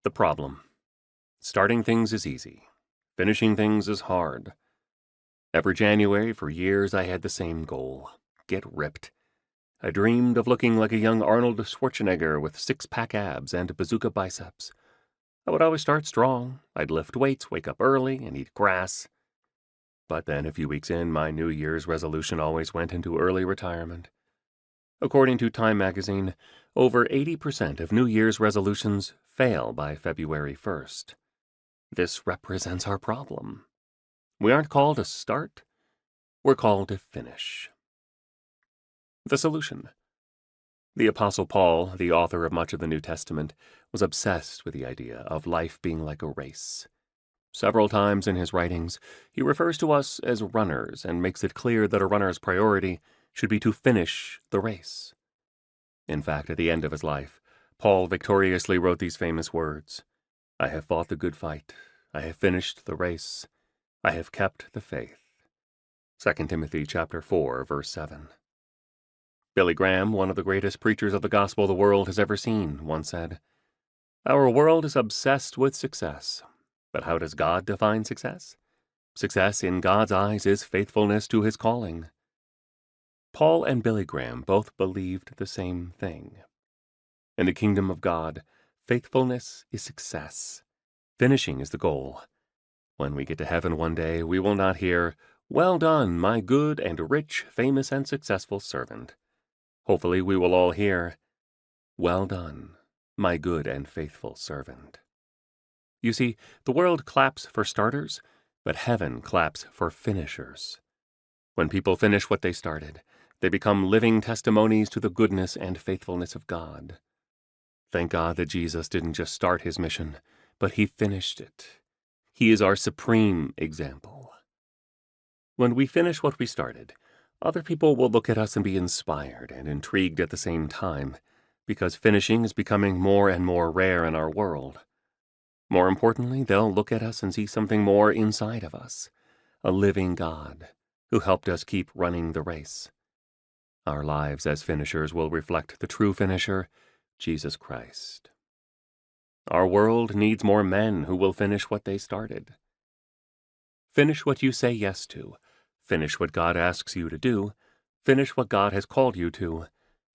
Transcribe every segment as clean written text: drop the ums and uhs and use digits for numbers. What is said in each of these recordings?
The problem. Starting things is easy. Finishing things is hard. Every January for years I had the same goal. Get ripped. I dreamed of looking like a young Arnold Schwarzenegger with six-pack abs and bazooka biceps. I would always start strong. I'd lift weights, wake up early, and eat grass. But then a few weeks in, my New Year's resolution always went into early retirement. According to Time magazine, over 80% of New Year's resolutions fail by February 1st. This represents our problem. We aren't called to start, we're called to finish. The solution. The Apostle Paul, the author of much of the New Testament, was obsessed with the idea of life being like a race. Several times in his writings, he refers to us as runners and makes it clear that a runner's priority should be to finish the race. In fact, at the end of his life, Paul victoriously wrote these famous words, "I have fought the good fight, I have finished the race, I have kept the faith." 2 Timothy chapter 4, verse 7. Billy Graham, one of the greatest preachers of the gospel the world has ever seen, once said, "Our world is obsessed with success. But how does God define success? Success in God's eyes is faithfulness to his calling." Paul and Billy Graham both believed the same thing. In the kingdom of God, faithfulness is success. Finishing is the goal. When we get to heaven one day, we will not hear, "Well done, my good and rich, famous and successful servant." Hopefully we will all hear, "Well done, my good and faithful servant." You see, the world claps for starters, but heaven claps for finishers. When people finish what they started, they become living testimonies to the goodness and faithfulness of God. Thank God that Jesus didn't just start his mission, but he finished it. He is our supreme example. When we finish what we started, other people will look at us and be inspired and intrigued at the same time, because finishing is becoming more and more rare in our world. More importantly, they'll look at us and see something more inside of us, a living God who helped us keep running the race. Our lives as finishers will reflect the true finisher, Jesus Christ. Our world needs more men who will finish what they started. Finish what you say yes to. Finish what God asks you to do. Finish what God has called you to.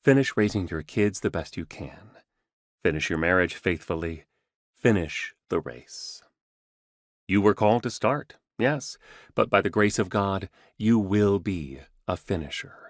Finish raising your kids the best you can. Finish your marriage faithfully. Finish the race. You were called to start, yes, but by the grace of God, you will be a finisher.